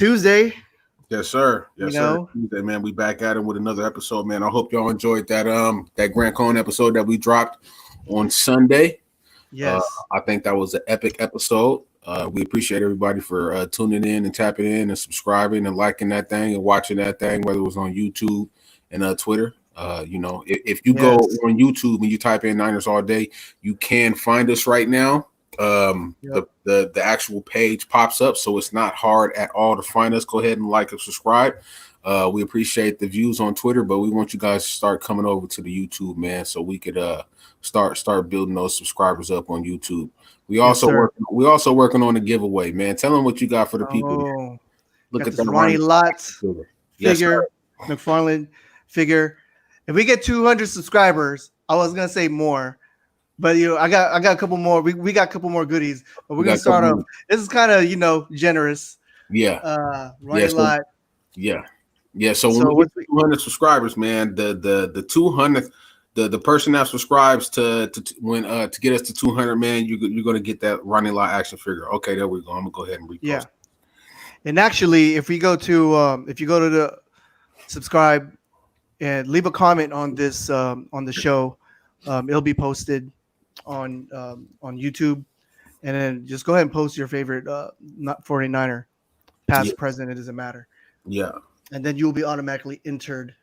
Tuesday. Yes, sir. Yes, sir. Tuesday, man. We back at it with another episode, man. I hope y'all enjoyed that Grant Cohn episode that we dropped on Sunday. Yes. I think that was an epic episode. We appreciate everybody for tuning in and tapping in and subscribing and liking that thing and watching that thing, whether it was on YouTube and Twitter. If you go on YouTube and you type in Niners All Day, you can find us right now. The actual page pops up, so it's not hard at all to find us. Go ahead and like and subscribe. We appreciate the views on Twitter, but we want you guys to start coming over to the YouTube, man, so we could start building those subscribers up on YouTube. We also working on a giveaway, man. Tell them what you got for the people. Look at the Ronnie Lott figure, McFarland figure. If we get 200 subscribers, I was gonna say more. But I got a couple more. We got a couple more goodies, but we're gonna start off. This is kind of generous. Yeah. Running a lot. Yeah. So when we get 200 subscribers, man, the 200th, the person that subscribes to get us to 200, man, you're gonna get that running lot action figure. Okay, there we go. I'm gonna go ahead and repost. Yeah. And actually, if you go to the subscribe and leave a comment on this on the show, it'll be posted on YouTube, and then just go ahead and post your favorite 49er, past, present, it doesn't matter. Yeah. And then you'll be automatically entered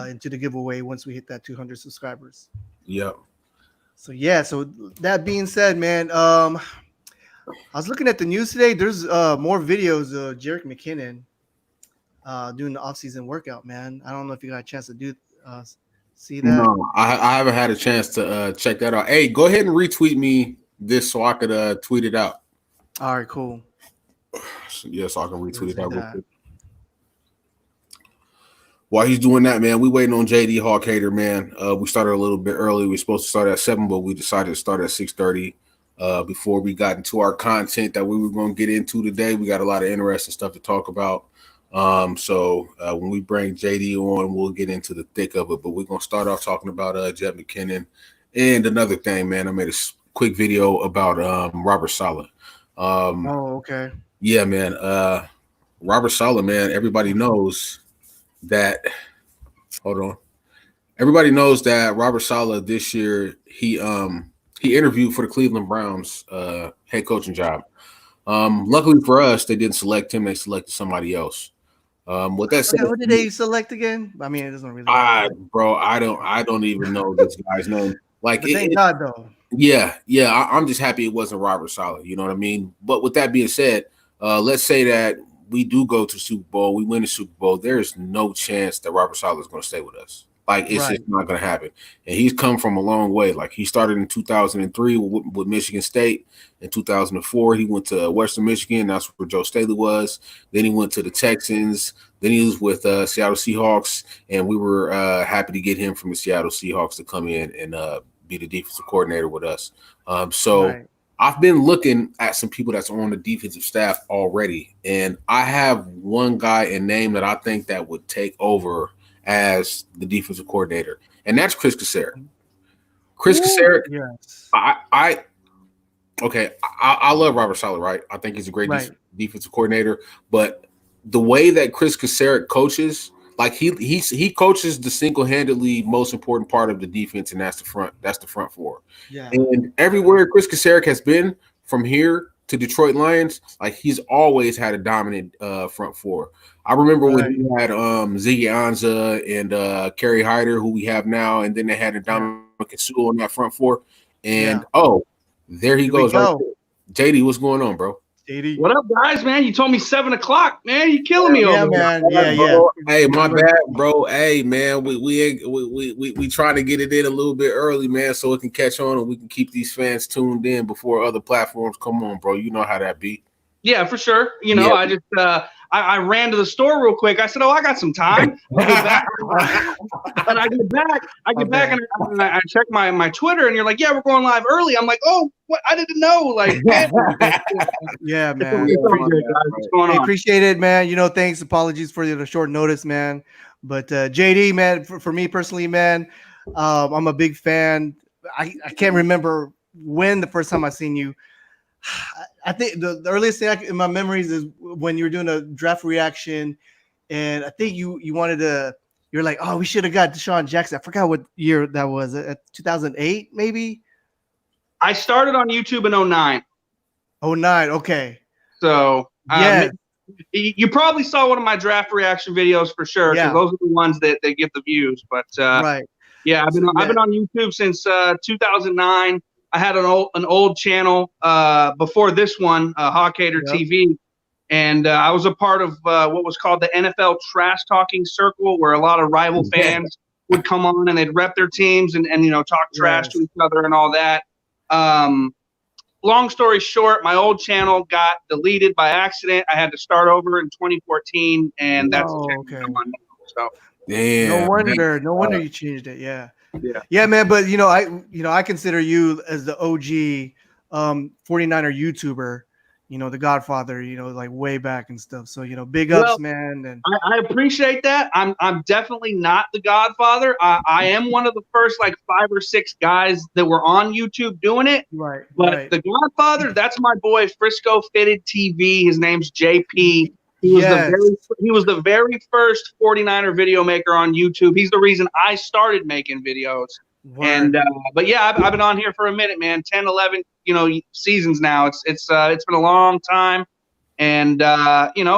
into the giveaway once we hit that 200 subscribers. Yeah. So that being said, man, I was looking at the news today. There's more videos of Jerick McKinnon doing the off-season workout, man. I don't know if you got a chance to see that. No, I haven't had a chance to check that out. Hey, go ahead and retweet me this so I could tweet it out. All right, cool. So I can retweet it out real quick. While he's doing that, man, we waiting on JD Hawkhater, man. We started a little bit early. We were supposed to start at 7, but we decided to start at 6:30 before we got into our content that we were going to get into today. We got a lot of interesting stuff to talk about. So when we bring JD on, we'll get into the thick of it, but we're going to start off talking about Jeb McKinnon. And another thing, man, I made a quick video about Robert Saleh. Okay. Yeah, man. Robert Saleh, man, everybody knows that. Hold on. Everybody knows that Robert Saleh this year, he interviewed for the Cleveland Browns head coaching job. Luckily for us, they didn't select him. They selected somebody else. With that said, what did they select again? I mean, it doesn't really matter. Bro, I don't even know this guy's name. Like, thank God though. Yeah. I'm just happy it wasn't Robert Saleh. You know what I mean? But with that being said, let's say that we do go to Super Bowl, we win the Super Bowl. There's no chance that Robert Saleh is going to stay with us. Like, it's just not going to happen. And he's come from a long way. Like, he started in 2003 with Michigan State. In 2004, he went to Western Michigan. That's where Joe Staley was. Then he went to the Texans. Then he was with Seattle Seahawks. And we were happy to get him from the Seattle Seahawks to come in and be the defensive coordinator with us. I've been looking at some people that's on the defensive staff already. And I have one guy in name that I think that would take over as the defensive coordinator, and that's Chris Kaserik. Yes. I love Robert Saleh, right? I think he's a great defensive coordinator, but the way that Chris Kaserik coaches, like he coaches the single-handedly most important part of the defense, and that's the front four. Yeah. And everywhere Chris Kaserik has been, from here to Detroit Lions, like, he's always had a dominant front four. I remember when he had Ziggy Ansah and Kerry Hyder, who we have now, and then they had Dominic Sewell on that front four. And there he goes. Right there. JD, what's going on, bro? JD. What up, guys, man? You told me 7 o'clock, man. You killing me over man. Yeah. Hey, my bad, bro. Hey, man, we try to get it in a little bit early, man, so it can catch on and we can keep these fans tuned in before other platforms come on, bro. You know how that be. Yeah, for sure. I just I ran to the store real quick. I said, I got some time. And I get back and I check my Twitter, and you're like, yeah, we're going live early. I'm like, oh, what? I didn't know. Like, yeah, man. I appreciate it, man. Thanks. Apologies for the short notice, man. But JD, man, for me personally, man, I'm a big fan. I can't remember when the first time I seen you. I think the earliest thing in my memories is when you were doing a draft reaction, and I think you wanted to. You're like, oh, we should have got Deshaun Jackson. I forgot what year that was. 2008, maybe. I started on YouTube in 2009. 2009. Okay. So yeah, you probably saw one of my draft reaction videos for sure, because those are the ones that get the views. But right. Yeah, I've been on YouTube since 2009. I had an old channel before this one, Hawkhater TV, and I was a part of what was called the NFL Trash Talking Circle, where a lot of rival fans would come on and they'd rep their teams and talk trash to each other and all that. Long story short, my old channel got deleted by accident. I had to start over in 2014, and that's the channel I'm on now. So. Damn, no wonder you changed it. Yeah, man. But I consider you as the OG 49er YouTuber, the Godfather, like way back and stuff. So big ups, man. And I appreciate that. I'm definitely not the Godfather. I am one of the first like 5 or 6 guys that were on YouTube doing it. Right. But the Godfather, that's my boy Frisco Fitted TV. His name's JP. He was the very first 49er video maker on YouTube. He's the reason I started making videos. Word. And but yeah, I've been on here for a minute, man. 10, 11, seasons now. It's been a long time, and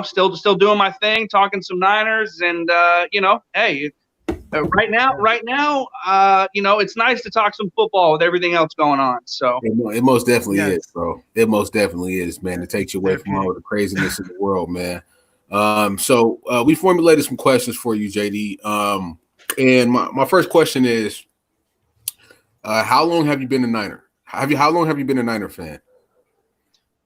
still doing my thing, talking some Niners, and hey, right now, it's nice to talk some football with everything else going on. So it most definitely is, bro. It most definitely is, man. It takes you away from all the craziness in the world, man. So we formulated some questions for you, JD. And my first question is, how long have you been a Niner? How long have you been a Niner fan?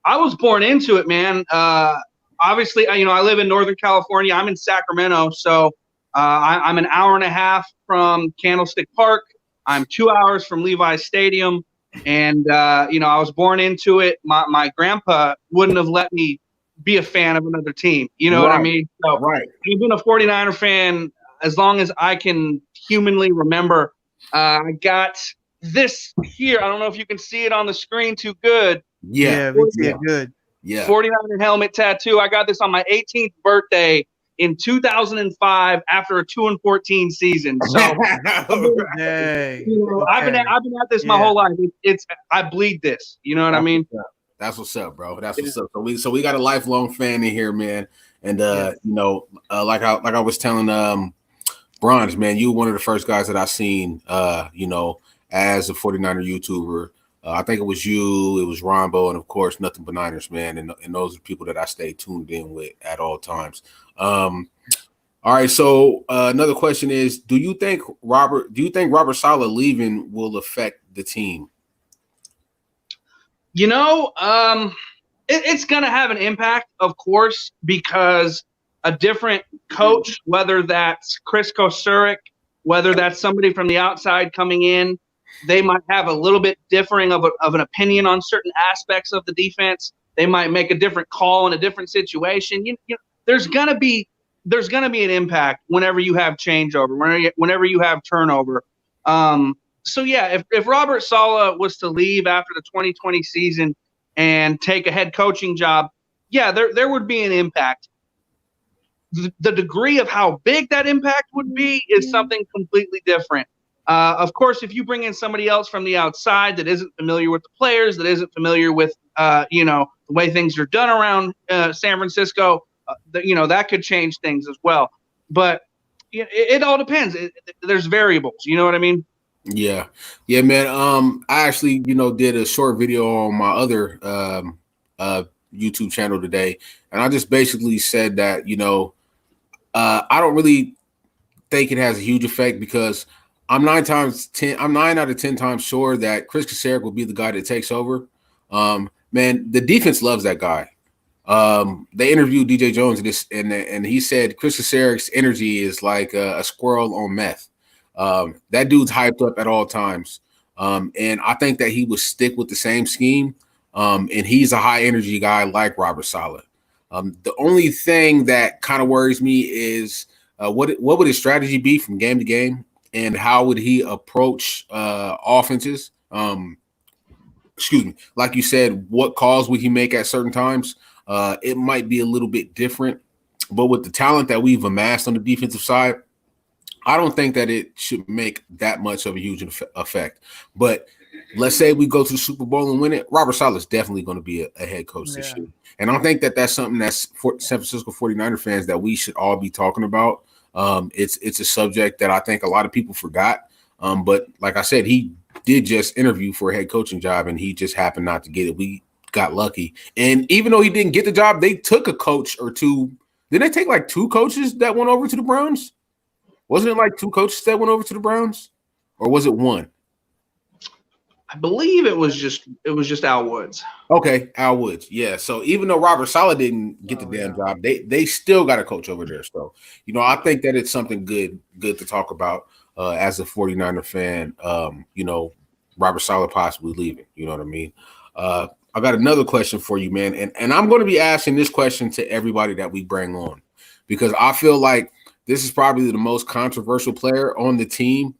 I was born into it, man. Obviously, I live in Northern California. I'm in Sacramento, so I'm an hour and a half from Candlestick Park. I'm 2 hours from Levi's Stadium, and I was born into it. My grandpa wouldn't have let me be a fan of another team. You know what I mean? So I've been a 49er fan as long as I can humanly remember. I got this here. I don't know if you can see it on the screen too good. Yeah, we see it good. Yeah. 49er helmet tattoo. I got this on my 18th birthday in 2005 after a 2-14 season. So I've been at this my whole life. I bleed this. You know what I mean? That's what's up, bro. That's what's up. So we got a lifelong fan in here, man. And like I was telling Bronze, man, you were one of the first guys that I seen as a 49er YouTuber. I think it was you, it was Rombo, and of course Nothing But Niners, man. And those are people that I stay tuned in with at all times. All right, so another question is, do you think Robert Saleh leaving will affect the team? It's going to have an impact, of course, because a different coach, whether that's Chris Kosuric, whether that's somebody from the outside coming in, they might have a little bit differing of an opinion on certain aspects of the defense. They might make a different call in a different situation. There's going to be an impact whenever you have changeover, whenever you have turnover. So yeah, if Robert Saleh was to leave after the 2020 season and take a head coaching job, yeah, there would be an impact. The degree of how big that impact would be is something completely different. Of course, if you bring in somebody else from the outside that isn't familiar with the players, that isn't familiar with the way things are done around San Francisco, that could change things as well. But it all depends. There's variables. You know what I mean? Yeah, man. I actually, did a short video on my other YouTube channel today, and I just basically said that, I don't really think it has a huge effect because I'm 9 out of 10 times sure that Chris Kosuric will be the guy that takes over. Man, the defense loves that guy. They interviewed DJ Jones and he said Chris Kosuric's energy is like a squirrel on meth. That dude's hyped up at all times. And I think that he would stick with the same scheme. And he's a high energy guy like Robert Saleh. The only thing that kind of worries me is what would his strategy be from game to game, and how would he approach offenses? excuse me, like you said, what calls would he make at certain times? It might be a little bit different, but with the talent that we've amassed on the defensive side, I don't think that it should make that much of a huge effect. But let's say we go to the Super Bowl and win it, Robert Saleh is definitely going to be a head coach this year. And I think that that's something that's for San Francisco 49er fans that we should all be talking about. It's a subject that I think a lot of people forgot. But like I said, he did just interview for a head coaching job, and he just happened not to get it. We got lucky. And even though he didn't get the job, they took a coach or two. Did they take like two coaches that went over to the Browns? Wasn't it like two coaches that went over to the Browns? Or was it one? I believe it was just Al Woods. Okay, Al Woods. Yeah. So even though Robert Saleh didn't get the damn job, they still got a coach over there. So, I think that it's something good to talk about as a 49er fan. Robert Saleh possibly leaving. You know what I mean? I got another question for you, man. And I'm going to be asking this question to everybody that we bring on, because I feel like this is probably the most controversial player on the team.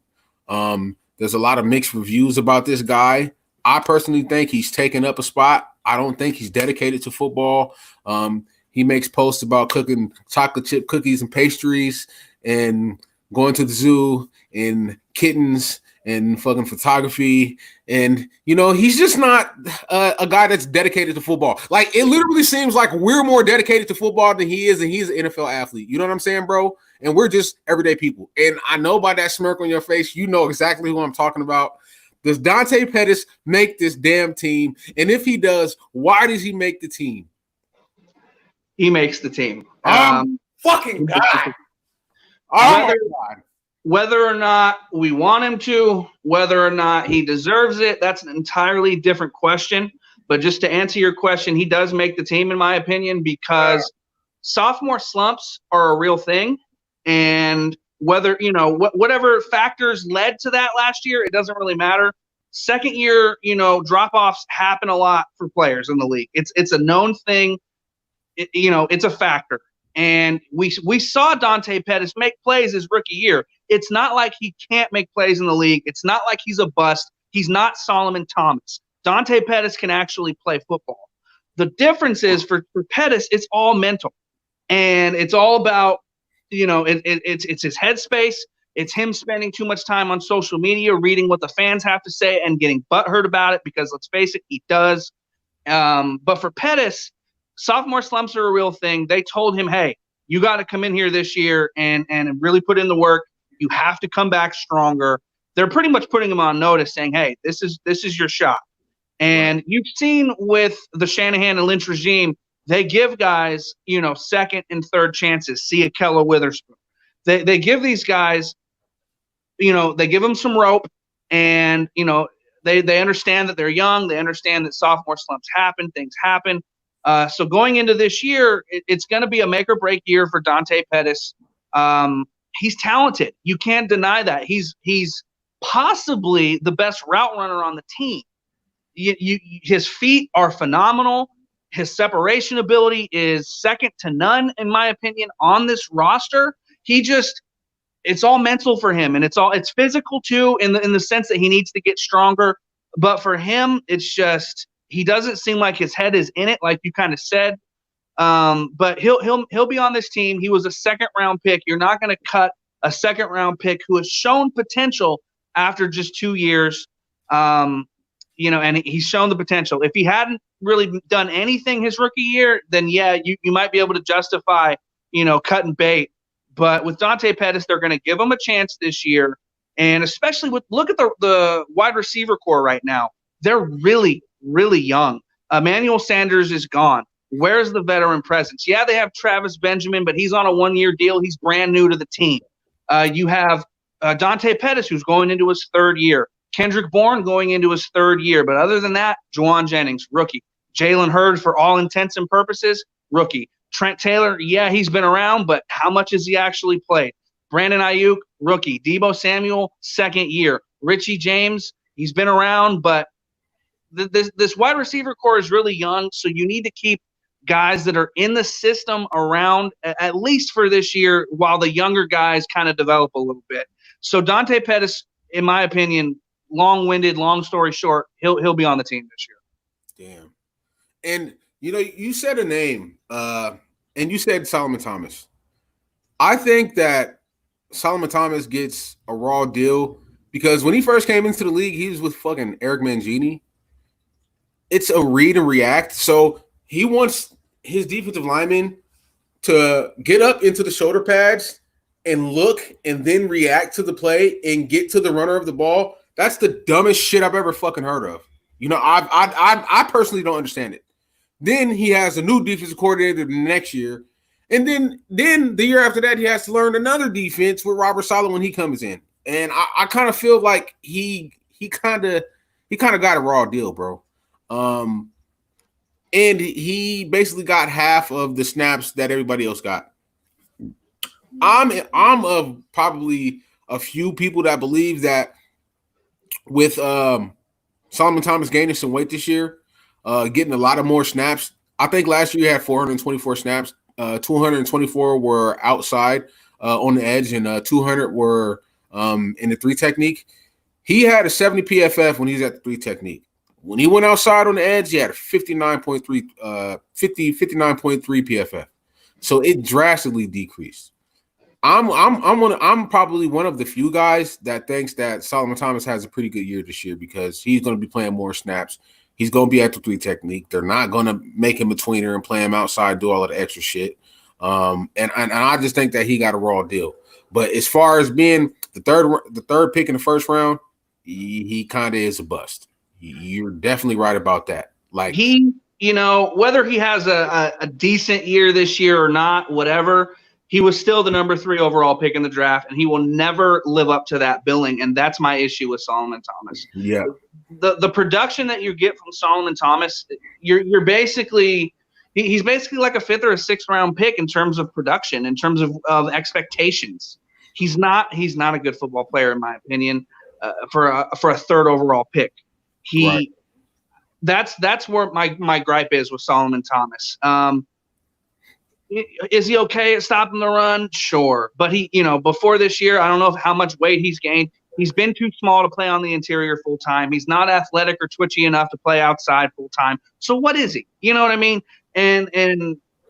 There's a lot of mixed reviews about this guy. I personally think he's taken up a spot. I don't think he's dedicated to football. He makes posts about cooking chocolate chip cookies and pastries and going to the zoo and kittens and fucking photography. And, he's just not a guy that's dedicated to football. Like, it literally seems like we're more dedicated to football than he is, and he's an NFL athlete. You know what I'm saying, bro? And we're just everyday people. And I know by that smirk on your face, you know exactly who I'm talking about. Does Dante Pettis make this damn team? And if he does, why does he make the team? He makes the team. Fucking God. Whether or not we want him to, whether or not he deserves it, that's an entirely different question. But just to answer your question, he does make the team, in my opinion, because sophomore slumps are a real thing. And whether, whatever factors led to that last year, it doesn't really matter. Second year, drop-offs happen a lot for players in the league. It's a known thing. It's a factor. And we saw Dante Pettis make plays his rookie year. It's not like he can't make plays in the league. It's not like he's a bust. He's not Solomon Thomas. Dante Pettis can actually play football. The difference is for Pettis, it's all mental. And it's all about, it's his headspace. It's him spending too much time on social media, reading what the fans have to say and getting butthurt about it, because let's face it, he does. But for Pettis, sophomore slumps are a real thing. They told him, hey, you got to come in here this year and really put in the work. You have to come back stronger. They're pretty much putting him on notice, saying, hey, this is your shot. And you've seen with the Shanahan and Lynch regime, they give guys, second and third chances. See Akella Witherspoon. They give these guys, they give them some rope, and, they understand that they're young. They understand that sophomore slumps happen. Things happen. So going into this year, it's going to be a make or break year for Dante Pettis. He's talented. You can't deny that. He's possibly the best route runner on the team. His feet are phenomenal. His separation ability is second to none, in my opinion, on this roster. It's all mental for him, and it's physical too, in the sense that he needs to get stronger. But for him, it's just, he doesn't seem like his head is in it, like you kind of said. But he'll be on this team. He was a second-round pick. You're not going to cut a second-round pick who has shown potential after just 2 years. And he's shown the potential. If he hadn't really done anything his rookie year, then yeah, you might be able to justify, cutting bait. But with Dante Pettis, they're going to give him a chance this year. And especially look at the wide receiver core right now. They're really, really young. Emmanuel Sanders is gone. Where's the veteran presence? Yeah, they have Travis Benjamin, but he's on a 1-year deal. He's brand new to the team. You have Dante Pettis, who's going into his third year. Kendrick Bourne going into his third year. But other than that, Juwan Jennings, rookie. Jalen Hurd, for all intents and purposes, rookie. Trent Taylor, yeah, he's been around, but how much has he actually played? Brandon Ayuk, rookie. Deebo Samuel, second year. Richie James, he's been around, but this wide receiver core is really young, so you need to keep guys that are in the system around at least for this year, while the younger guys kind of develop a little bit. So Dante Pettis, in my opinion, long-winded, long story short, he'll be on the team this year. Damn. And you said a name, and you said Solomon Thomas. I think that Solomon Thomas gets a raw deal because when he first came into the league, he was with fucking Eric Mangini. It's a read and react. So he wants his defensive linemen to get up into the shoulder pads and look and then react to the play and get to the runner of the ball. That's the dumbest shit I've ever fucking heard of. I personally don't understand it. Then he has a new defensive coordinator the next year. And then the year after that, he has to learn another defense with Robert Saleh when he comes in. And I kind of feel like he kind of got a raw deal, bro. And he basically got half of the snaps that everybody else got. I'm of probably a few people that believe that with Solomon Thomas gaining some weight this year, getting a lot of more snaps. I think last year he had 424 snaps. 224 were outside on the edge, and 200 were in the 3 technique. He had a 70 PFF when he was at the 3 technique. When he went outside on the edge, he had a 59.3 PFF. So it drastically decreased. I'm probably one of the few guys that thinks that Solomon Thomas has a pretty good year this year because he's going to be playing more snaps. He's going to be at the 3 technique. They're not going to make him a tweener and play him outside, do all of the extra shit. And I just think that he got a raw deal. But as far as being the third pick in the first round, he kind of is a bust. You're definitely right about that. Like whether he has a decent year this year or not, whatever, he was still the number 3 overall pick in the draft, and he will never live up to that billing. And that's my issue with Solomon Thomas. Yeah. The production that you get from Solomon Thomas, you're basically he's basically like a 5th or a 6th round pick in terms of production, in terms of expectations. He's not a good football player in my opinion for a 3rd overall pick. Right. That's where my gripe is with Solomon Thomas. Is he okay at stopping the run? Sure. But he, before this year, I don't know how much weight he's gained. He's been too small to play on the interior full time. He's not athletic or twitchy enough to play outside full time. So what is he? You know what I mean? And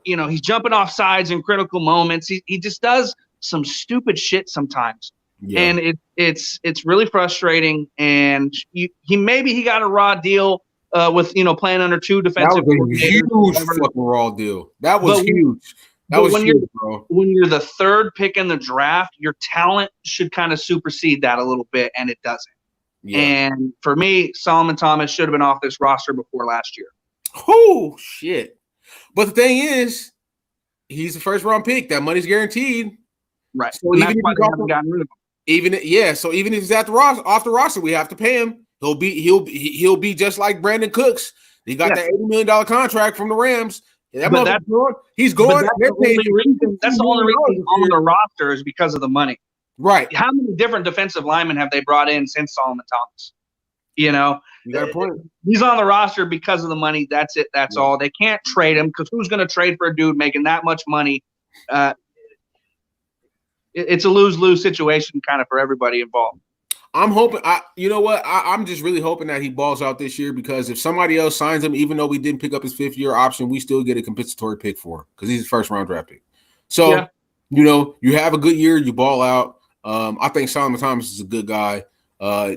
he's jumping off sides in critical moments. He just does some stupid shit sometimes. Yeah. And it's really frustrating. And he got a raw deal with playing under 2 defensive. That was a huge fucking raw deal. That was huge. That was huge, bro. When you're the 3rd pick in the draft, your talent should kind of supersede that a little bit, and it doesn't. Yeah. And for me, Solomon Thomas should have been off this roster before last year. Oh shit! But the thing is, he's the 1st round pick. That money's guaranteed. Right. So even that's why they haven't gotten rid of him. So even if he's off the roster, we have to pay him. He'll be just like Brandon Cooks. He got that $80 million contract from the Rams. He's going. That's the only reason he's on the roster is because of the money. Right. How many different defensive linemen have they brought in since Solomon Thomas? You got a point. He's on the roster because of the money. That's it. That's all. They can't trade him because who's going to trade for a dude making that much money? It's a lose-lose situation kind of for everybody involved. I'm hoping. I'm just really hoping that he balls out this year because if somebody else signs him, even though we didn't pick up his 5th-year option, we still get a compensatory pick for him because he's a 1st-round draft pick. So, you have a good year, you ball out. I think Solomon Thomas is a good guy.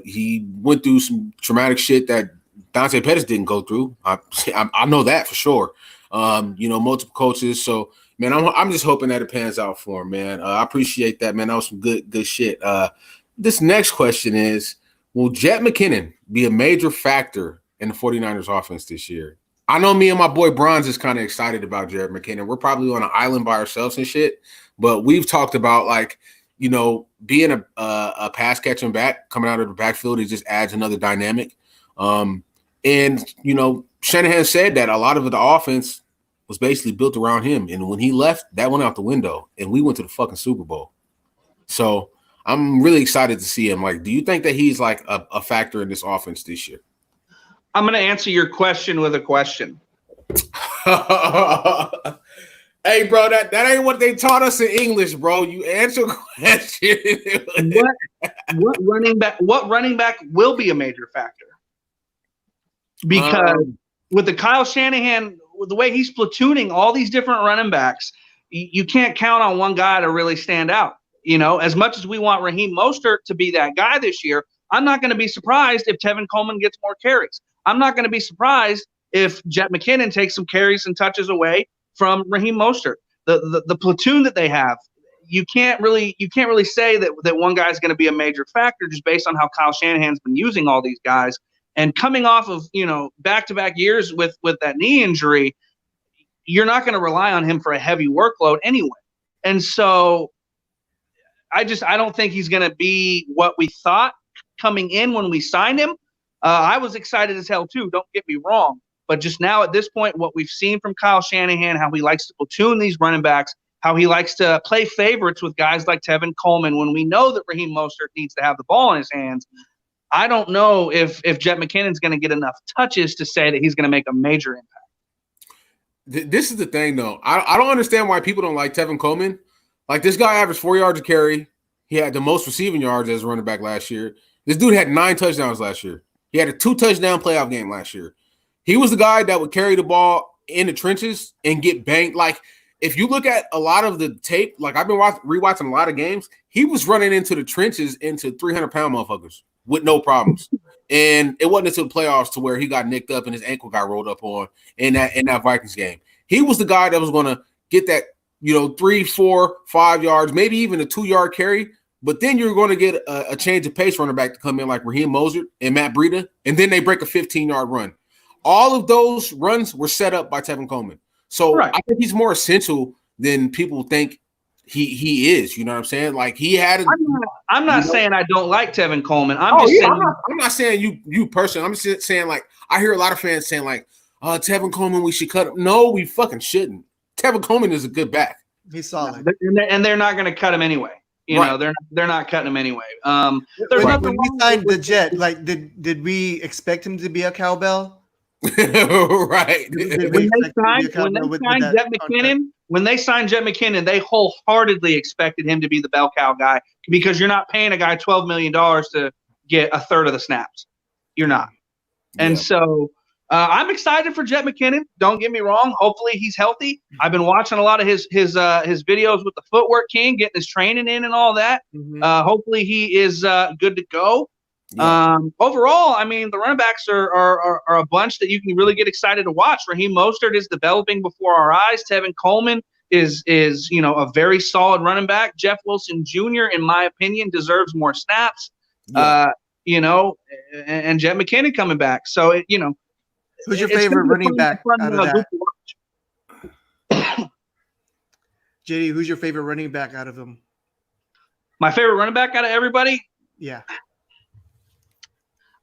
He went through some traumatic shit that Dante Pettis didn't go through. I know that for sure. Multiple coaches. So, man, I'm just hoping that it pans out for him, man. I appreciate that, man. That was some good shit. This next question is, will Jet McKinnon be a major factor in the 49ers offense this year? I know me and my boy Bronze is kind of excited about Jared McKinnon. We're probably on an island by ourselves and shit, but we've talked about being a pass catching back coming out of the backfield. It just adds another dynamic. And Shanahan said that a lot of the offense was basically built around him. And when he left, that went out the window and we went to the fucking Super Bowl. So I'm really excited to see him. Do you think that he's a factor in this offense this year? I'm going to answer your question with a question. Hey, bro, that ain't what they taught us in English, bro. You answer question. What running back will be a major factor? Because with the Kyle Shanahan, with the way he's platooning all these different running backs, you can't count on one guy to really stand out. You know, as much as we want Raheem Mostert to be that guy this year, I'm not going to be surprised if Tevin Coleman gets more carries. I'm not going to be surprised if Jet McKinnon takes some carries and touches away from Raheem Mostert. The platoon that they have, you can't really say that one guy's going to be a major factor just based on how Kyle Shanahan's been using all these guys. And coming off of, back-to-back years with that knee injury, you're not going to rely on him for a heavy workload anyway. And so I don't think he's going to be what we thought coming in when we signed him. I was excited as hell too, don't get me wrong. But just now at this point, what we've seen from Kyle Shanahan, how he likes to platoon these running backs, how he likes to play favorites with guys like Tevin Coleman when we know that Raheem Mostert needs to have the ball in his hands. I don't know if Jet McKinnon's going to get enough touches to say that he's going to make a major impact. This is the thing, though. I don't understand why people don't like Tevin Coleman. Like, this guy averaged 4 yards a carry. He had the most receiving yards as a running back last year. This dude had 9 touchdowns last year. He had a 2-touchdown playoff game last year. He was the guy that would carry the ball in the trenches and get banged. Like, if you look at a lot of the tape, like I've been rewatching a lot of games, he was running into the trenches into 300-pound motherfuckers with no problems. And it wasn't until the playoffs to where he got nicked up and his ankle got rolled up on in that Vikings game. He was the guy that was going to get that, 3, 4, 5 yards, maybe even a 2-yard carry. But then you're going to get a change of pace running back to come in like Raheem Mostert and Matt Breida, and then they break a 15-yard run. All of those runs were set up by Tevin Coleman. So right. I think he's more essential than people think he is. You know what I'm saying? Like he had. I'm not saying I don't like Tevin Coleman. I'm not saying you personally. I'm just saying like I hear a lot of fans saying like, Tevin Coleman, we should cut him. No, we fucking shouldn't. Tevin Coleman is a good back. He's solid, and they're not going to cut him anyway. You know, they're not cutting him anyway. There's when we signed the Jet, like did we expect him to be a cowbell? Right. When they signed Jet McKinnon, they wholeheartedly expected him to be the bell cow guy because you're not paying a guy $12 million to get a third of the snaps. You're not. And so I'm excited for Jet McKinnon. Don't get me wrong. Hopefully he's healthy. I've been watching a lot of his videos with the Footwork King, getting his training in and all that. Mm-hmm. Hopefully he is good to go. Yeah. Overall, I mean, the running backs are a bunch that you can really get excited to watch. Raheem Mostert is developing before our eyes. Tevin Coleman is a very solid running back. Jeff Wilson Jr., in my opinion, deserves more snaps. Yeah. And Jet McKinnon coming back. So who's your favorite running back out of that? JD, who's your favorite running back out of them? My favorite running back out of everybody? Yeah.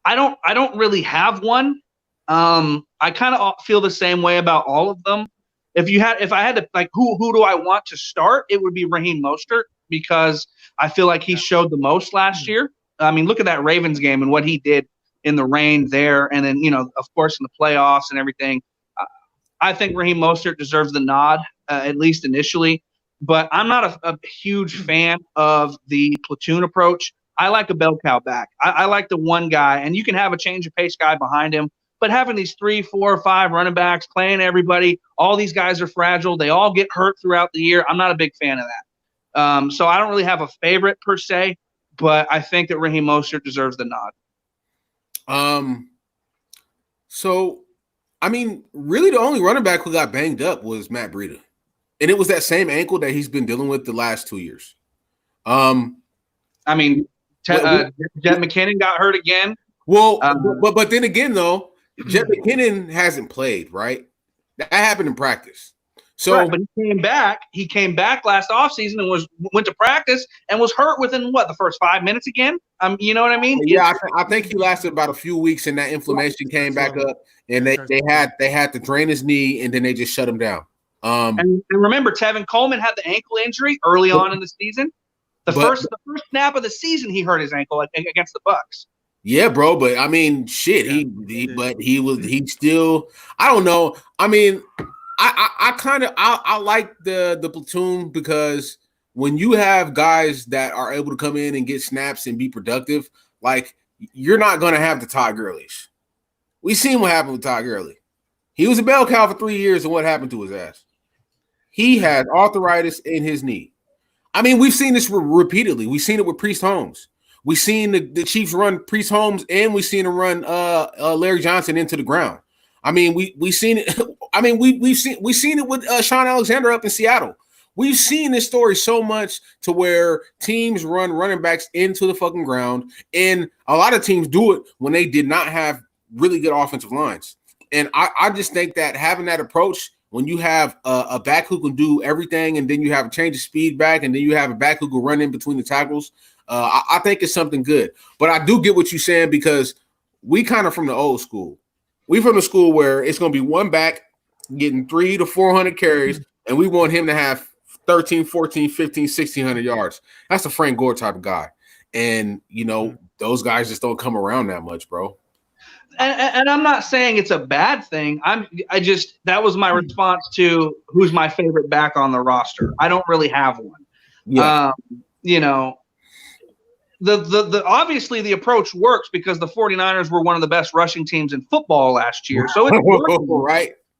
I don't really have one. I kind of feel the same way about all of them. If I had to like who do I want to start, it would be Raheem Mostert because I feel like he showed the most last year. I mean, look at that Ravens game and what he did in the rain there, and then of course in the playoffs and everything. I think Raheem Mostert deserves the nod at least initially, but I'm not a huge fan of the platoon approach. I like a bell cow back. I like the one guy, and you can have a change of pace guy behind him. But having these 3, 4, 5 running backs playing everybody, all these guys are fragile. They all get hurt throughout the year. I'm not a big fan of that. So I don't really have a favorite per se, but I think that Raheem Mostert deserves the nod. So, I mean, really the only running back who got banged up was Matt Breida. And it was that same ankle that he's been dealing with the last 2 years. I mean, Jet McKinnon got hurt again. Well, but then again, though, Jet McKinnon hasn't played, right? That happened in practice. So, right, but he came back last offseason and went to practice and was hurt within the first 5 minutes again. You know what I mean? Yeah, I think he lasted about a few weeks, and that inflammation came back up, and they had to drain his knee, and then they just shut him down. And remember, Tevin Coleman had the ankle injury early on in the season. The first snap of the season, he hurt his ankle against the Bucs. Yeah, bro, but I mean, shit, he still. I don't know. I mean, I like the platoon because when you have guys that are able to come in and get snaps and be productive, like you're not going to have the Todd Gurley's. We seen what happened with Todd Gurley. He was a bell cow for 3 years, and what happened to his ass? He had arthritis in his knee. I mean, we've seen this repeatedly. We've seen it with Priest Holmes. We've seen the Chiefs run Priest Holmes, and we've seen him run Larry Johnson into the ground. I mean, we've seen it. I mean, we've seen it with Sean Alexander up in Seattle. We've seen this story so much to where teams run running backs into the fucking ground, and a lot of teams do it when they did not have really good offensive lines. And I just think that having that approach, when you have a back who can do everything, and then you have a change of speed back, and then you have a back who can run in between the tackles, I think it's something good. But I do get what you're saying because we kind of from the old school. We from the school where it's going to be one back getting 300 to 400 carries, and we want him to have 13, 14, 15, 1,600 yards. That's a Frank Gore type of guy. And, you know, those guys just don't come around that much, bro. And I'm not saying it's a bad thing. That was my response to who's my favorite back on the roster. I don't really have one. Yeah. You know, the obviously the approach works because the 49ers were one of the best rushing teams in football last year. So it's working.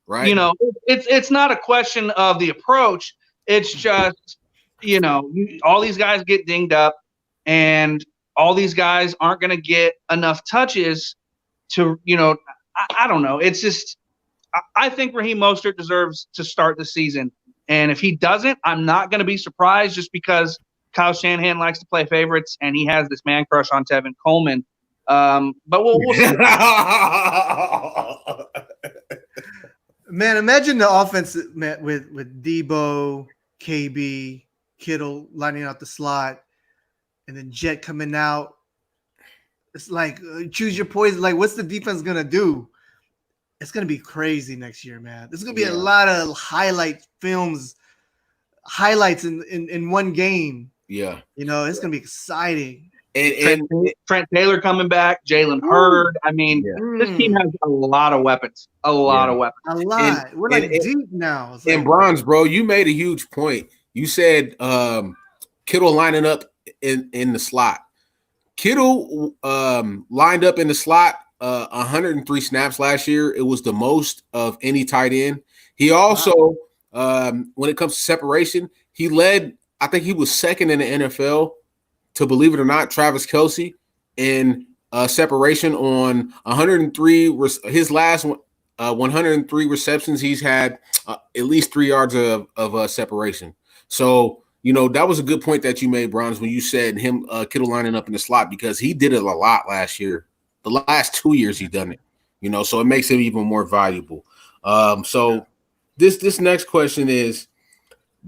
Right. You know, it's not a question of the approach. It's just, you know, all these guys get dinged up, and all these guys aren't going to get enough touches to, you know, I don't know. It's just, I think Raheem Mostert deserves to start the season. And if he doesn't, I'm not going to be surprised just because Kyle Shanahan likes to play favorites and he has this man crush on Tevin Coleman. But we'll see. Man, imagine the offense with Debo, KB, Kittle lining out the slot, and then Jet coming out. It's like choose your poison. Like, what's the defense gonna do? It's gonna be crazy next year, man. There's gonna be a lot of highlights in one game. Yeah, you know, it's gonna be exciting. And Trent Taylor coming back, Jalen Hurd. I mean, this team has a lot of weapons. A lot. We're deep now. And Bronze, bro, you made a huge point. You said Kittle lining up in the slot. Kittle lined up in the slot 103 snaps last year. It was the most of any tight end. He also, when it comes to separation, he led, I think he was second in the NFL to, believe it or not, Travis Kelce in separation on 103. His last 103 receptions, he's had at least 3 yards of separation. So, you know, that was a good point that you made, Bronze, when you said him Kittle lining up in the slot, because he did it a lot last year. The last 2 years he's done it, you know, so it makes him even more valuable. So this next question is,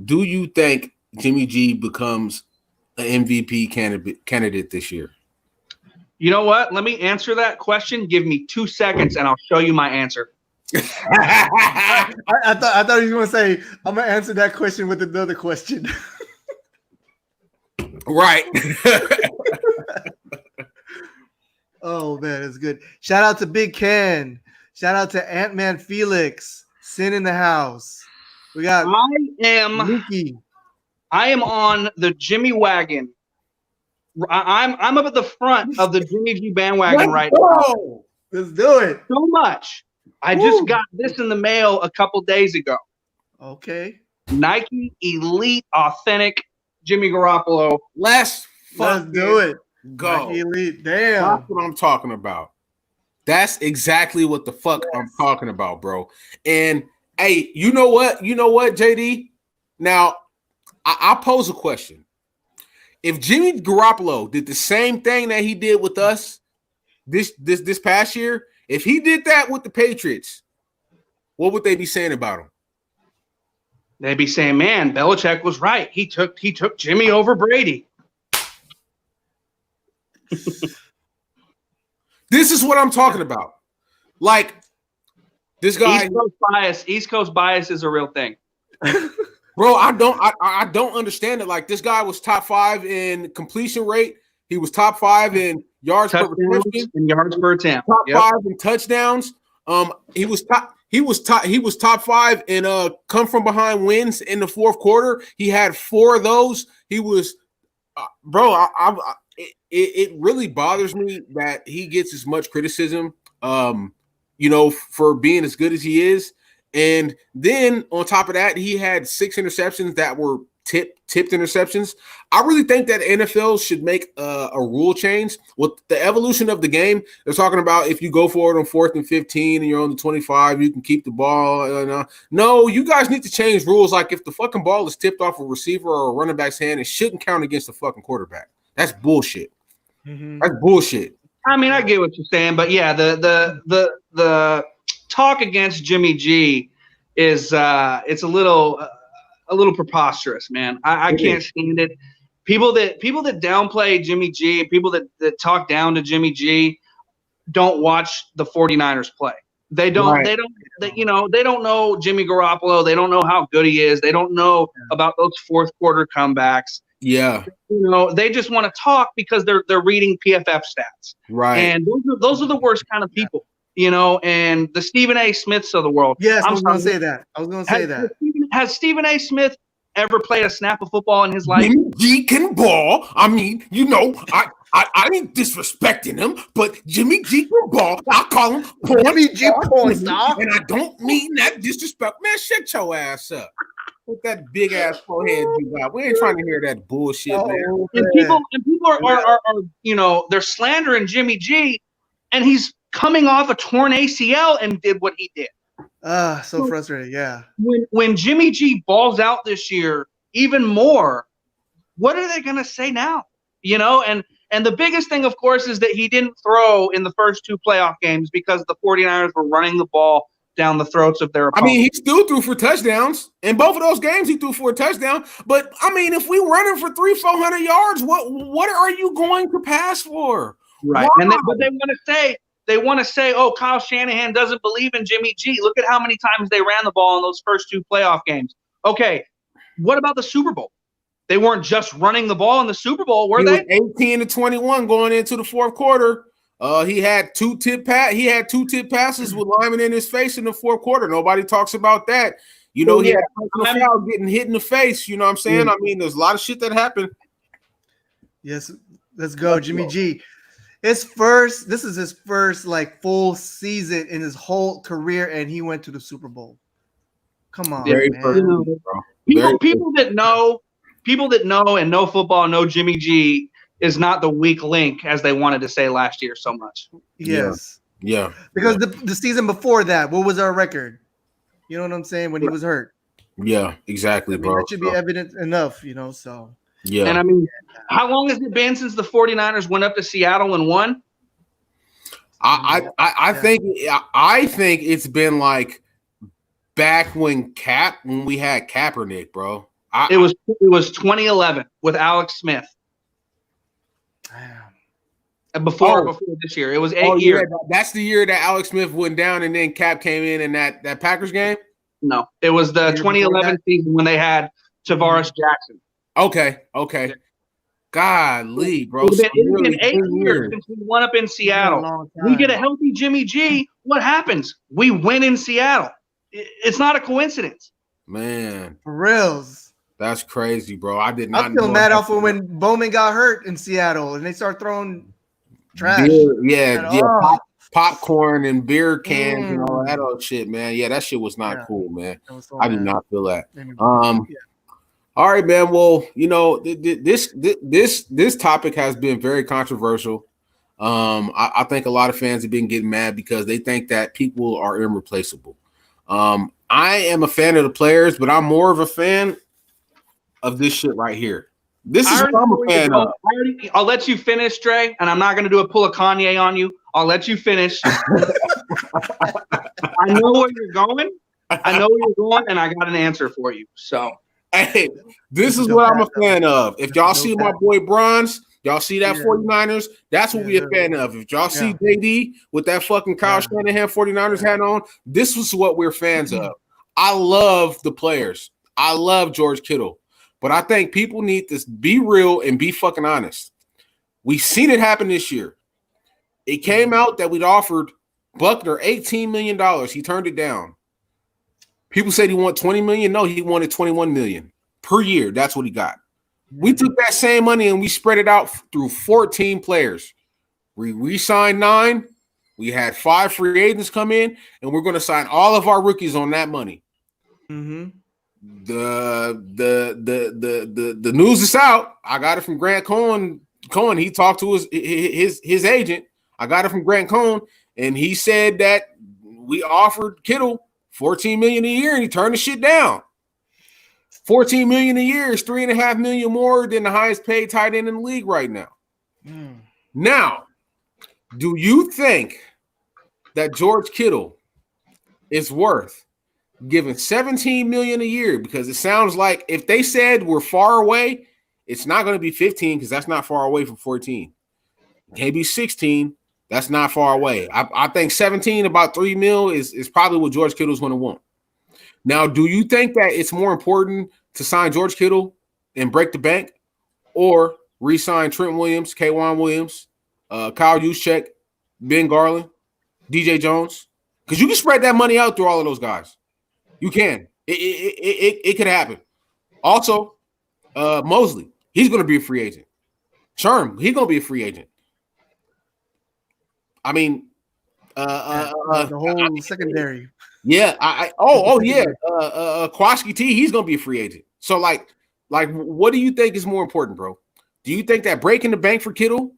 do you think Jimmy G becomes an MVP candidate this year? You know what? Let me answer that question. Give me 2 seconds and I'll show you my answer. I thought he was going to say, I'm going to answer that question with another question. Right. Oh, man, it's good. Shout out to Big Ken. Shout out to Ant-Man Felix. Sin in the house. We got Mickey. I am on the Jimmy wagon. I'm up at the front of the Jimmy G bandwagon right now. Let's do it. So much. I just got this in the mail a couple days ago. Okay. Nike Elite Authentic Jimmy Garoppolo. Let's do it. Go. Nike Elite. Damn. That's what I'm talking about. That's exactly what the fuck I'm talking about, bro. And hey, you know what, JD? Now, I'll pose a question. If Jimmy Garoppolo did the same thing that he did with us this past year, if he did that with the Patriots, what would they be saying about him? They'd be saying, man, Belichick was right. He took Jimmy over Brady. This is what I'm talking about. Like, this guy, East Coast bias is a real thing. Bro, I don't understand it. Like, this guy was top 5 in completion rate. He was top 5 in yards per reception and yards per attempt. Top 5 in touchdowns. He He was top 5 in come from behind wins in the fourth quarter. He had 4 of those. He was, bro. It really bothers me that he gets as much criticism, for being as good as he is. And then on top of that, he had 6 interceptions that were tipped interceptions. I really think that NFL should make a rule change with the evolution of the game. They're talking about if you go for it on 4th and 15 and you're on the 25, you can keep the ball. No, you guys need to change rules. Like if the fucking ball is tipped off a receiver or a running back's hand, it shouldn't count against the fucking quarterback. That's bullshit. Mm-hmm. That's bullshit. I mean, I get what you're saying, but yeah, the talk against Jimmy G is it's a little preposterous, man. I can't stand it. People that downplay Jimmy G, people that talk down to Jimmy G, don't watch the 49ers play. They don't. Right. They don't know Jimmy Garoppolo. They don't know how good he is. They don't know about those fourth quarter comebacks. Yeah. They just want to talk because they're reading PFF stats. Right. And those are the worst kind of people. And the Stephen A. Smiths of the world. Yes, I was going to say that. Has Stephen A. Smith ever played a snap of football in his life? Jimmy G can ball. I mean, I ain't disrespecting him, but Jimmy G can ball. I call him Jimmy G porn star. And I don't mean that disrespect. Man, shut your ass up. With that big ass forehead you got. We ain't trying to hear that bullshit, man. And people are they're slandering Jimmy G, and he's coming off a torn ACL and did what he did. So frustrating, yeah. When Jimmy G balls out this year even more, what are they going to say now? And the biggest thing, of course, is that he didn't throw in the first 2 playoff games because the 49ers were running the ball down the throats of their opponents. I mean, he still threw for touchdowns. In both of those games, he threw for a touchdown. But, I mean, if we running for 300-400 yards, what are you going to pass for? Right. Wow. But they want to say, oh, Kyle Shanahan doesn't believe in Jimmy G. Look at how many times they ran the ball in those first 2 playoff games. Okay, what about the Super Bowl? They weren't just running the ball in the Super Bowl, were they? 18-21 going into the fourth quarter. He had 2 tip passes with linemen in his face in the fourth quarter. Nobody talks about that. He had a foul getting hit in the face. You know what I'm saying? I mean, there's a lot of shit that happened. Yes, let's go, Jimmy G. This is his first full season in his whole career, and he went to the Super Bowl. Come on, man. People that know and know football know Jimmy G is not the weak link as they wanted to say last year so much. Yes. Yeah. Because the season before that, what was our record? You know what I'm saying? When he was hurt. Yeah, exactly, bro. That should be evident enough, so. Yeah. And I mean, how long has it been since the 49ers went up to Seattle and won? I think it's been back when we had Kaepernick, bro. It was 2011 with Alex Smith. Damn. Before this year, it was 8 years. Yeah, that's the year that Alex Smith went down, and then Cap came in that Packers game. No, it was the 2011 season when they had Tavares Jackson. Okay. Golly, bro. It's been 8 years since we won up in Seattle. We get a healthy Jimmy G. What happens? We win in Seattle. It's not a coincidence. Man. For reals. That's crazy, bro. I did not. I feel mad off when Bowman got hurt in Seattle and they start throwing trash. Popcorn and beer cans and all that old shit, man. Yeah, that shit was not cool, man. I did not feel that. All right, man. Well, this topic has been very controversial. I think a lot of fans have been getting mad because they think that people are irreplaceable. I am a fan of the players, but I'm more of a fan of this shit right here. This is what I'm a fan of. I'll let you finish, Trey, and I'm not going to do a pull of Kanye on you. I'll let you finish. I know where you're going. And I got an answer for you. So. Hey, this is what I'm a fan of. If y'all see my boy Bronze, y'all see that 49ers, that's what we a fan of. If y'all see JD with that fucking Kyle Shanahan 49ers hat on, this is what we're fans of. I love the players. I love George Kittle. But I think people need to be real and be fucking honest. We've seen it happen this year. It came out that we'd offered Buckner $18 million. He turned it down. People said he wanted 20 million. No, he wanted 21 million per year. That's what he got. We took that same money and we spread it out through 14 players. We re-signed 9. We had 5 free agents come in, and we're going to sign all of our rookies on that money. Mm-hmm. The news is out. I got it from Grant Cohen. He talked to his agent. I got it from Grant Cohen, and he said that we offered Kittle $14 million a year, and he turned the shit down. $14 million a year is $3.5 million more than the highest paid tight end in the league right now. Now, do you think that George Kittle is worth giving $17 million a year? Because it sounds like if they said we're far away, it's not going to be 15 because that's not far away from 14. It can't be 16. That's not far away. I think 17, about $3 million is probably what George Kittle's going to want. Now, do you think that it's more important to sign George Kittle and break the bank, or re-sign Trent Williams, K'Wan Williams, Kyle Juszczyk, Ben Garland, DJ Jones? Because you can spread that money out through all of those guys. You can. It could happen. Also, Mosley, he's going to be a free agent. Sherm, he's going to be a free agent. I mean, the whole secondary. Yeah. Kwaski T, he's going to be a free agent. So, like, what do you think is more important, bro? Do you think that breaking the bank for Kittle,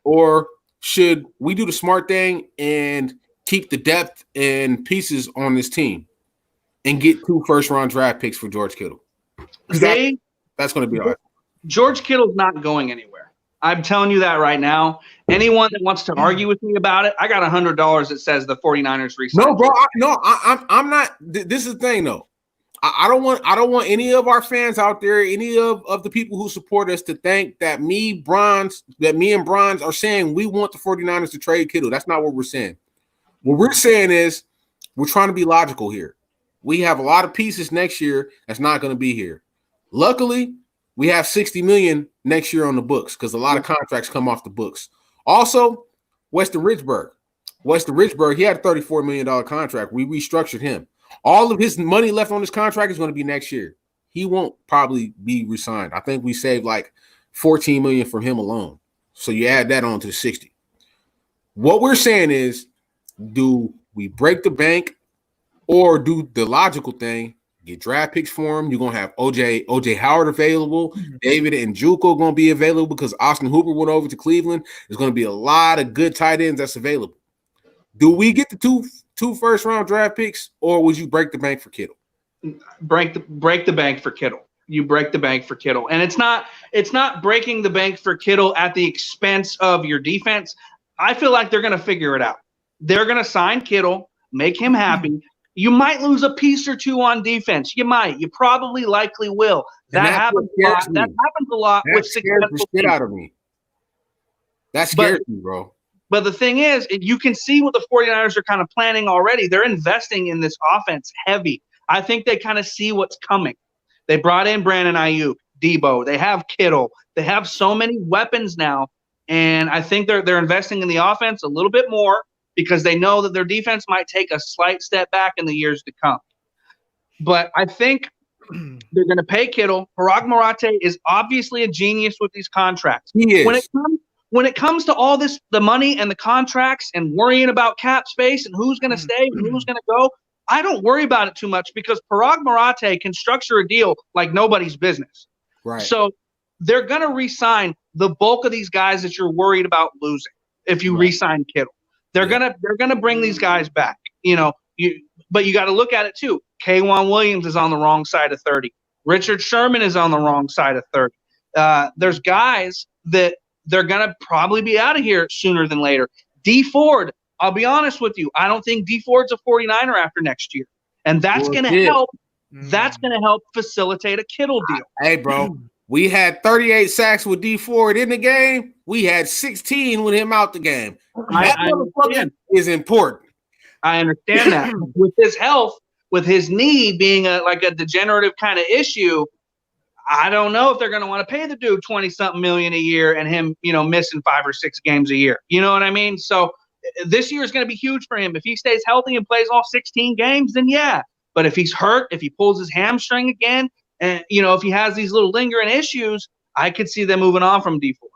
or should we do the smart thing and keep the depth and pieces on this team and get 2 first-round draft picks for George Kittle? That's going to be all right. George Kittle's not going anywhere. I'm telling you that right now. Anyone that wants to argue with me about it, I got $100 that says the 49ers resign. No, bro. I'm not. This is the thing, though. I don't want any of our fans out there, any of the people who support us, to think that me and Bronze are saying we want the 49ers to trade Kittle. That's not what we're saying. What we're saying is we're trying to be logical here. We have a lot of pieces next year that's not going to be here. Luckily, we have $60 million next year on the books because a lot of contracts come off the books. Also, Weston Richburg, he had a $34 million contract. We restructured him. All of his money left on his contract is going to be next year. He won't probably be re-signed. I think we saved like $14 million from him alone. So you add that on to the 60. What we're saying is, do we break the bank or do the logical thing? Get draft picks for him. You're going to have OJ Howard available. David and Juco going to be available because Austin Hooper went over to Cleveland. There's going to be a lot of good tight ends that's available. Do we get the two first-round draft picks, or would you break the bank for Kittle? Break the bank for Kittle. You break the bank for Kittle. And it's not breaking the bank for Kittle at the expense of your defense. I feel like they're going to figure it out. They're going to sign Kittle, make him happy. You might lose a piece or two on defense. You might. You probably likely will. That happens a lot. That happens a lot with successful teams. Out of me. That scares me, bro. But the thing is, you can see what the 49ers are kind of planning already. They're investing in this offense heavy. I think they kind of see what's coming. They brought in Brandon Ayuk, Debo. They have Kittle. They have so many weapons now, and I think they're investing in the offense a little bit more, because they know that their defense might take a slight step back in the years to come. But I think they're going to pay Kittle. Parag Marate is obviously a genius with these contracts. He is. When it comes to all this, the money and the contracts and worrying about cap space and who's going to stay and who's going to go, I don't worry about it too much, because Parag Marate can structure a deal like nobody's business. Right. So they're going to re-sign the bulk of these guys that you're worried about losing if you re-sign Kittle. They're gonna bring these guys back, but you got to look at it too. K'Wan Williams is on the wrong side of 30. Richard Sherman is on the wrong side of 30. There's guys that they're gonna probably be out of here sooner than later. D Ford, I'll be honest with you, I don't think D Ford's a 49er after next year, and that's gonna help. That's gonna help facilitate a Kittle deal. Hey, bro. We had 38 sacks with D Ford in the game. We had 16 with him out the game. That motherfucker is important. I understand that. With his health, with his knee being a degenerative kind of issue, I don't know if they're going to want to pay the dude $20-something million a year and him, missing 5 or 6 games a year. You know what I mean? So this year is going to be huge for him. If he stays healthy and plays all 16 games, then yeah. But if he's hurt, if he pulls his hamstring again, and if he has these little lingering issues, I could see them moving on from D Ford.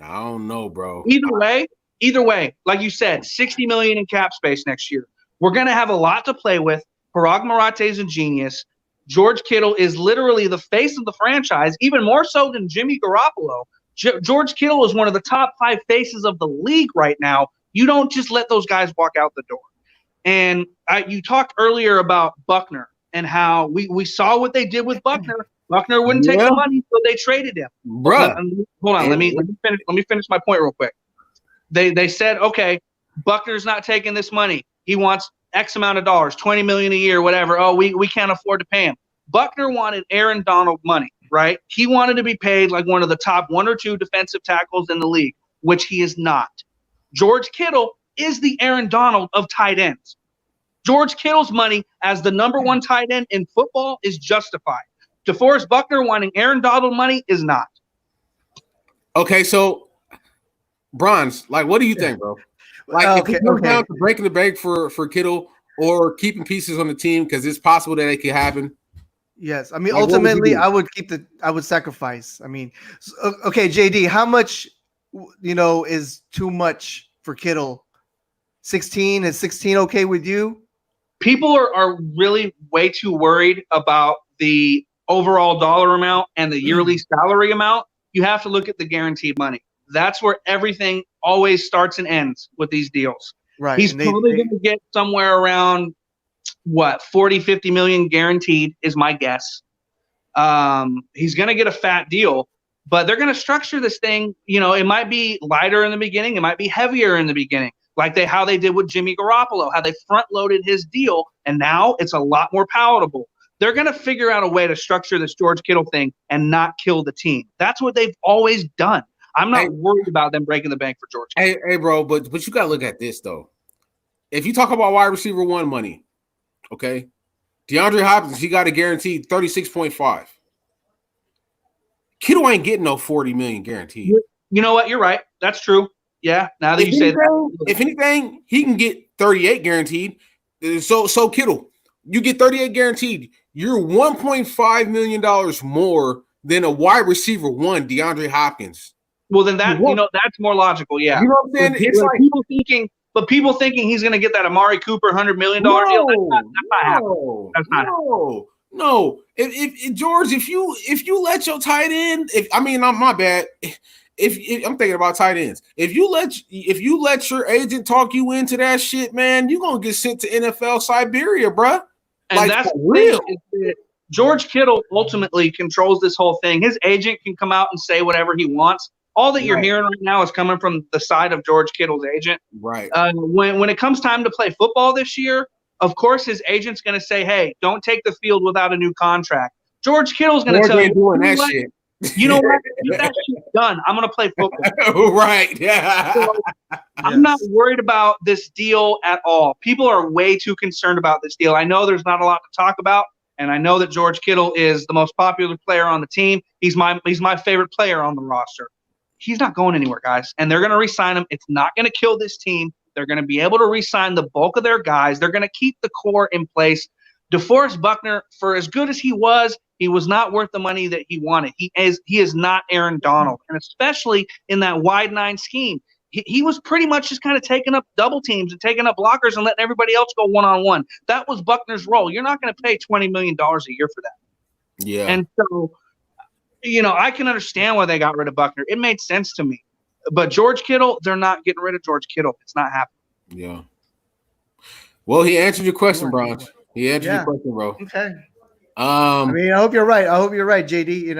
I don't know, bro. Either way, like you said, $60 million in cap space next year. We're going to have a lot to play with. Parag Marathe is a genius. George Kittle is literally the face of the franchise, even more so than Jimmy Garoppolo. George Kittle is one of the top 5 faces of the league right now. You don't just let those guys walk out the door. And you talked earlier about Buckner and how we saw what they did with Buckner. Buckner wouldn't take the money, so they traded him. Bruh. Hold on, let me finish my point real quick. They said, okay, Buckner's not taking this money. He wants X amount of dollars, $20 million a year, whatever. Oh, we can't afford to pay him. Buckner wanted Aaron Donald money, right? He wanted to be paid like one of the top 1 or 2 defensive tackles in the league, which he is not. George Kittle is the Aaron Donald of tight ends. George Kittle's money as the number 1 tight end in football is justified. DeForest Buckner wanting Aaron Donald money is not. Okay, so Bronze, like, what do you think, bro? Like, if it comes down to breaking the bank for Kittle or keeping pieces on the team, because it's possible that it could happen. Yes, I mean, like, ultimately, I would sacrifice. I mean, okay, JD, how much, is too much for Kittle? 16 is 16 okay with you? People are really way too worried about the overall dollar amount and the yearly salary amount. You have to look at the guaranteed money. That's where everything always starts and ends with these deals. Right. He's probably going to get somewhere around, 40, 50 million guaranteed is my guess. He's going to get a fat deal, but they're going to structure this thing. It might be lighter in the beginning. It might be heavier in the beginning, like how they did with Jimmy Garoppolo, how they front-loaded his deal, and now it's a lot more palatable. They're going to figure out a way to structure this George Kittle thing and not kill the team. That's what they've always done. I'm not worried about them breaking the bank for George Kittle. Hey, bro, but you got to look at this, though. If you talk about wide receiver 1 money, okay, DeAndre Hopkins, he got a guaranteed 36.5. Kittle ain't getting no 40 million guaranteed. You know what? You're right. That's true. Yeah, now that you say that. If anything, he can get 38 guaranteed. So Kittle, you get 38 guaranteed. You're $1.5 million more than a wide receiver 1, DeAndre Hopkins. Well, then that's more logical. Yeah. You know what I'm saying? It's like people thinking he's going to get that Amari Cooper $100 million deal. That's not happening. That's not happening. No. If George, if you let your tight end, my bad. If I'm thinking about tight ends, if you let your agent talk you into that shit, man, you're gonna get sent to NFL Siberia, bruh. And like, that's real. George Kittle ultimately controls this whole thing. His agent can come out and say whatever he wants. All that you're hearing right now is coming from the side of George Kittle's agent. Right. When it comes time to play football this year, of course his agent's going to say, "Hey, don't take the field without a new contract." George Kittle's going to tell you, doing that shit. You know what? Get that shit done. I'm going to play football. Right. Yeah. So, I'm not worried about this deal at all. People are way too concerned about this deal. I know there's not a lot to talk about, and I know that George Kittle is the most popular player on the team. He's my favorite player on the roster. He's not going anywhere, guys, and they're going to re-sign him. It's not going to kill this team. They're going to be able to re-sign the bulk of their guys. They're going to keep the core in place. DeForest Buckner, for as good as he was not worth the money that he wanted. He is not Aaron Donald, and especially in that wide 9 scheme. He was pretty much just kind of taking up double teams and taking up blockers and letting everybody else go one-on-one. That was Buckner's role. You're not going to pay $20 million a year for that. Yeah. And so, I can understand why they got rid of Buckner. It made sense to me. But George Kittle, they're not getting rid of George Kittle. It's not happening. Yeah. Well, he answered your question, Bronze. He answered your question, bro. Okay. I hope you're right. JD.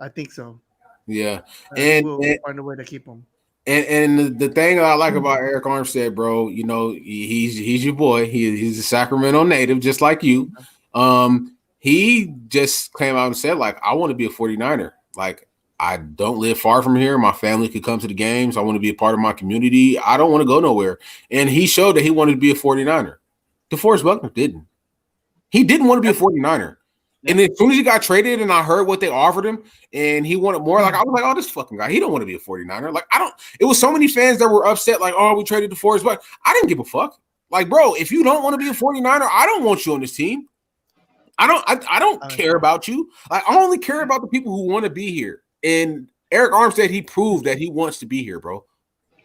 I think so. Yeah. We'll find a way to keep him. And the thing I like about Eric Armstead, bro, he's your boy. He's a Sacramento native, just like you. He just came out and said, like, I want to be a 49er. Like, I don't live far from here. My family could come to the games. I want to be a part of my community. I don't want to go nowhere. And he showed that he wanted to be a 49er. DeForest Buckner didn't. He didn't want to be a 49er. And as soon as he got traded and I heard what they offered him and he wanted more, like, I was like, oh, this fucking guy, he don't want to be a 49er. Like, it was so many fans that were upset, like, oh, we traded DeForest Buckner. I didn't give a fuck. Like, bro, if you don't want to be a 49er, I don't want you on this team. I don't care about you. I only care about the people who want to be here. And Eric Armstead, he proved that he wants to be here, bro.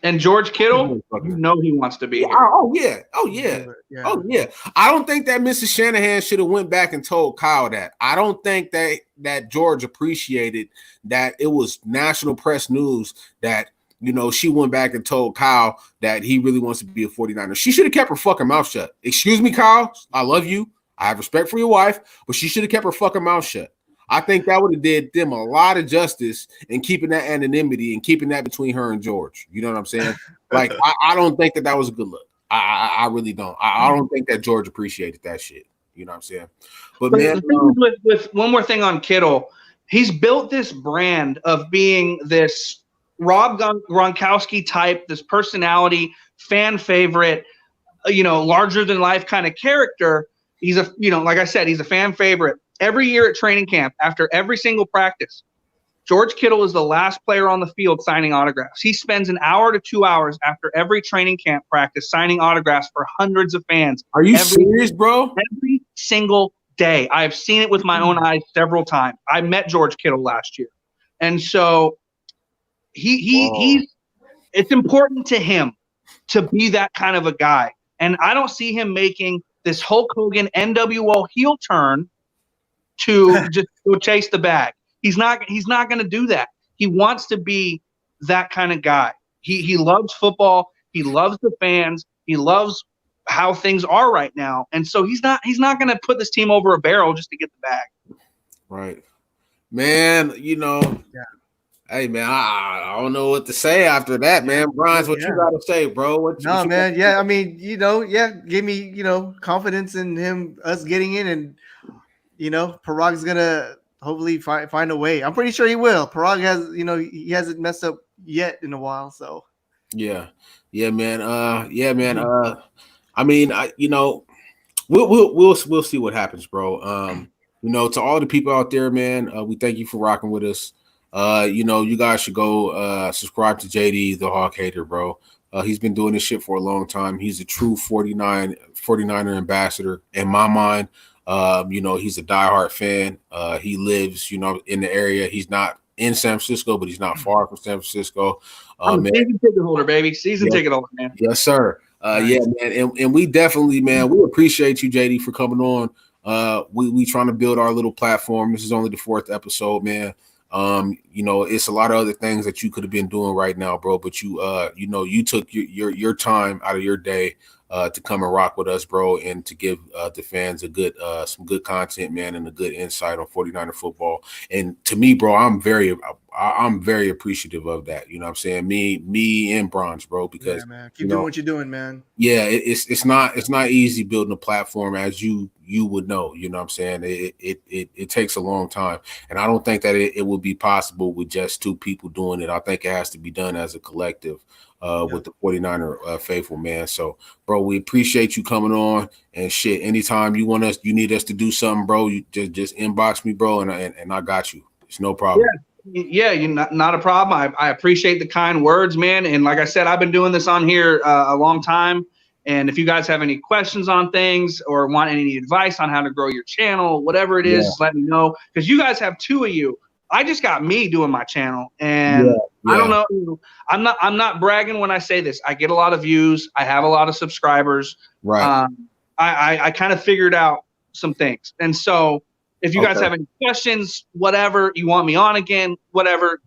And George Kittle, you know he wants to be here. Oh yeah. I don't think that Mrs. Shanahan should have went back and told Kyle that. I don't think that George appreciated that it was national press news that, you know, she went back and told Kyle that he really wants to be a 49er. She should have kept her fucking mouth shut. Excuse me, Kyle. I love you. I have respect for your wife, but she should have kept her fucking mouth shut. I think that would have did them a lot of justice in keeping that anonymity and keeping that between her and George. You know what I'm saying? Like, I don't think that was a good look. I really don't. I don't think that George appreciated that shit. You know what I'm saying? But man, the thing with one more thing on Kittle, he's built this brand of being this Rob Gronkowski type, this personality, fan favorite, you know, larger than life kind of character. He's a, you know, like I said, he's a fan favorite. Every year at training camp, after every single practice, George Kittle is the last player on the field signing autographs. He spends an hour to 2 hours after every training camp practice signing autographs for hundreds of fans. Are you serious, bro? Every single day. I've seen it with my own eyes several times. I met George Kittle last year. And so he's it's important to him to be that kind of a guy. And I don't see him making this Hulk Hogan NWO heel turn to just go chase the bag. He's not going to do that. He wants to be that kind of guy. He loves football. He loves the fans. He loves how things are right now. And so he's not going to put this team over a barrel just to get the bag. Right. Man, you know, hey, man, I don't know what to say after that, man. Brian, what you got to say, bro? Man. Yeah, I mean, you know, give me, you know, confidence in us getting in, and, you know, Parag's going to hopefully find a way. I'm pretty sure he will. Parag has, you know, he hasn't messed up yet in a while, so. Yeah, man. I mean, you know, we'll see what happens, bro. You know, to all the people out there, man, we thank you for rocking with us. You know, you guys should go subscribe to JD, the Hawkhater, bro. He's been doing this shit for a long time. He's a true 49er ambassador in my mind. You know, he's a diehard fan. He lives, you know, in the area. He's not in San Francisco, but he's not far from San Francisco. I'm a season ticket holder, baby. Season ticket holder, man. Yes, sir. Yeah, man. And we definitely, man, we appreciate you, JD, for coming on. We trying to build our little platform. This is only the 4th episode, man. You know, it's a lot of other things that you could have been doing right now, bro. But you know, you took your time out of your day to come and rock with us, bro, and to give the fans a good some good content, man, and a good insight on 49er football. And to me, bro, I'm very appreciative of that. You know what I'm saying? Me and Bronze, bro, because man. Keep doing what you're doing, man. Yeah, it's not easy building a platform, as you would know. You know what I'm saying? It takes a long time, and I don't think that it would be possible with just 2 people doing it. I think it has to be done as a collective with the 49er faithful, man. So, bro, we appreciate you coming on, and shit. Anytime you need us to do something, bro, you just inbox me, bro, and I got you. It's no problem. Yeah, you not a problem. I appreciate the kind words, man. And like I said, I've been doing this on here a long time. And if you guys have any questions on things or want any advice on how to grow your channel, whatever it is, just let me know. Because you guys have 2 of you. I just got me doing my channel, and I don't know. I'm not bragging when I say this. I get a lot of views. I have a lot of subscribers. Right. I kind of figured out some things, and so if you guys have any questions, whatever you want me on again, whatever,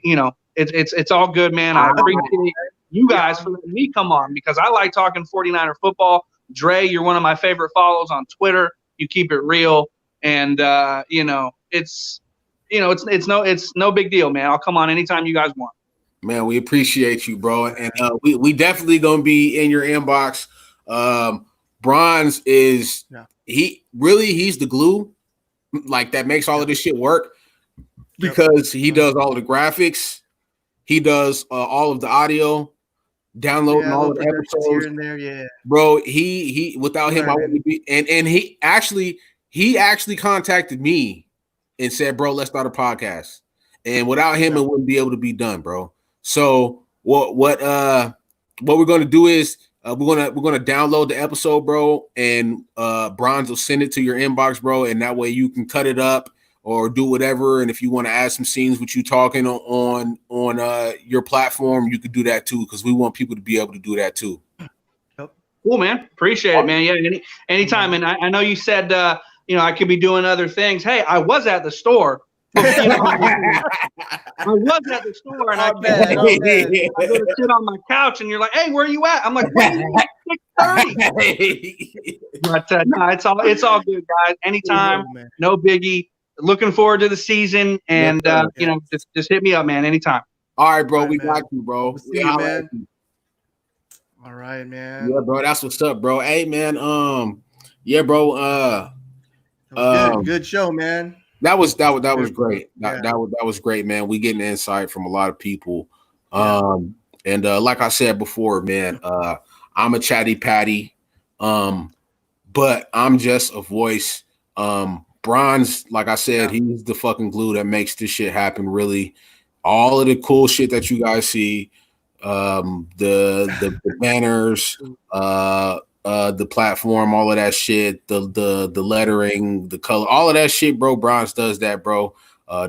you know, it's all good, man. I appreciate you guys for letting me come on because I like talking 49er football. Trey, you're one of my favorite follows on Twitter. You keep it real, and you know, it's no big deal, man. I'll come on anytime you guys want. Man, we appreciate you, bro, and we definitely gonna be in your inbox. Bronze is he's the glue, like that makes all of this shit work because he does all of the graphics, he does all of the audio, downloading all of the episodes here and there, bro. He without him I wouldn't be, and he actually contacted me and said, bro, let's start a podcast. And without him, it wouldn't be able to be done, bro. So what we're going to do is we're gonna download the episode, bro, and Bronze will send it to your inbox, bro, and that way you can cut it up or do whatever. And if you want to add some scenes with you talking on your platform, you could do that too, because we want people to be able to do that too. Cool, man. Appreciate it, man. Yeah, anytime. And I know you said I could be doing other things. Hey, I was at the store. I was at the store, and I go to sit on my couch, and you're like, "Hey, where are you at?" I'm like, "What are you at 6:30?" But no, it's all good, guys. Anytime, no biggie. Looking forward to the season, and just hit me up, man. Anytime. All right, bro. We got you, bro. We'll see you, man. All right, man. Yeah, bro. That's what's up, bro. Hey, man. Yeah, bro. Good show, man. That was great. That was great, man. We getting insight from a lot of people. And like I said before, man, I'm a chatty patty, but I'm just a voice. Bronze, like I said, he's the fucking glue that makes this shit happen. Really, all of the cool shit that you guys see, the banners, the platform, all of that shit, the lettering, the color, all of that shit, bro. Bronze does that, bro.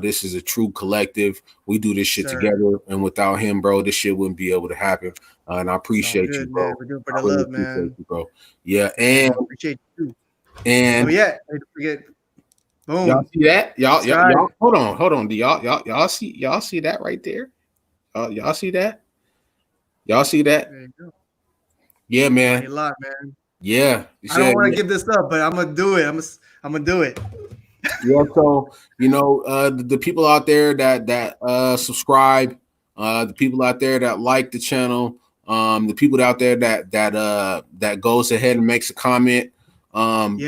This is a true collective. We do this shit together, and without him, bro, this shit wouldn't be able to happen. And I appreciate you, bro. Man. We're doing for the love, man. You, bro. Yeah, and I appreciate you. And don't forget. Boom. Y'all see that? Y'all hold on. Do y'all see that right there? Y'all see that? Y'all see that? There you go. Yeah, man. A lot, man. Yeah. I don't want to give this up, but I'm gonna do it. I'm gonna do it. Yeah. So the people out there that subscribe, the people out there that like the channel, the people out there that goes ahead and makes a comment. Man.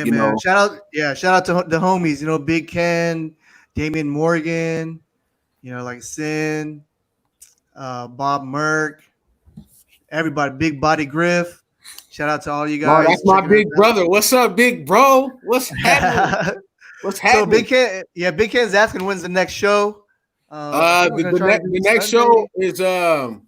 Shout out to the homies. Big Ken, Damian Morgan, like Sin, Bob Merck, everybody, Big Body Griff. Shout out to all you guys. Oh, that's my big brother. What's up, big bro? What's happening? What's happening? So Big Ken's asking when's the next show. The next show is I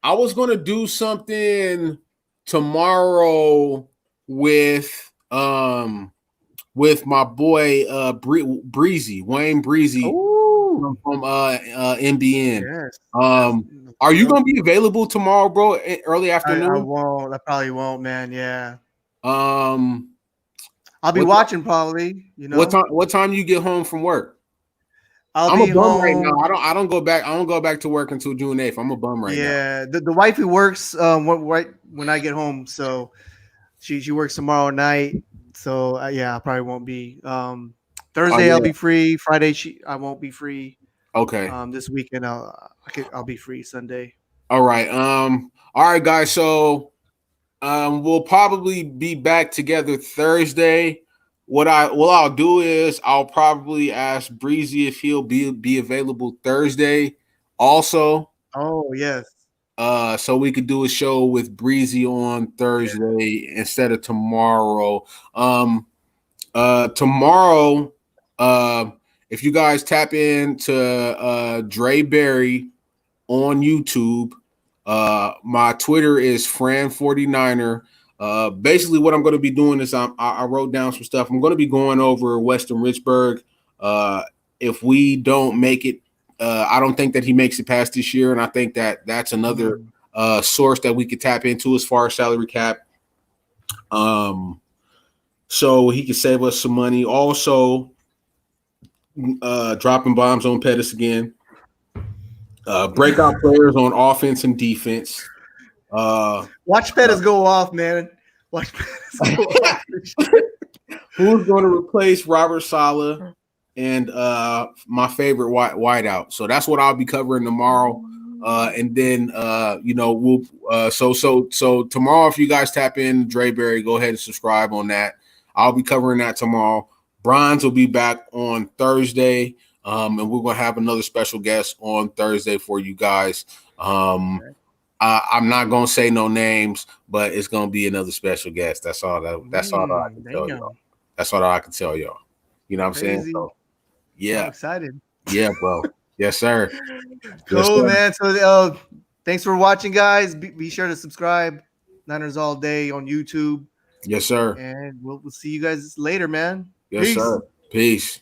was gonna do something tomorrow with my boy Breezy, Wayne Breezy from NBN. Yes. Are you gonna be available tomorrow, bro? Early afternoon? I won't. I probably won't, man. Yeah. I'll be watching probably. What time you get home from work? I'm a bum home right now. I don't go back to work until June 8th. I'm a bum right now. Yeah, the wifey works right when I get home, so she works tomorrow night. So I probably won't be. Thursday I'll be free. Friday I won't be free. Okay. This weekend I'll be free Sunday. All right. All right, guys. So we'll probably be back together Thursday. What I'll do is I'll probably ask Breezy if he'll be available Thursday also. Oh, yes. So we could do a show with Breezy on Thursday instead of tomorrow. Tomorrow, if you guys tap into Dre Berry on YouTube, my Twitter is Fran49er. Basically what I'm going to be doing is I wrote down some stuff. I'm going to be going over Weston Richburg. If we don't make it, I don't think that he makes it past this year. And I think that that's another source that we could tap into as far as salary cap. So he could save us some money. Also, dropping bombs on Pettis again. Breakout players on offense and defense. Watch Pettis go off, man. Watch Pettis go off. Who's going to replace Robert Saleh and my favorite wideout? So that's what I'll be covering tomorrow. And then we'll so tomorrow, if you guys tap in Dre Berry, go ahead and subscribe on that. I'll be covering that tomorrow. Bronze will be back on Thursday. And we're gonna have another special guest on Thursday for you guys. I'm not gonna say no names, but it's gonna be another special guest. That's all I can tell y'all. That's all I can tell y'all. You know what I'm saying? So, yeah. I'm excited. Yeah, bro. Yes, sir. Cool, man. So thanks for watching, guys. Be sure to subscribe. Niners All Day on YouTube. Yes, sir. And we'll see you guys later, man. Yes, Peace. sir. Peace.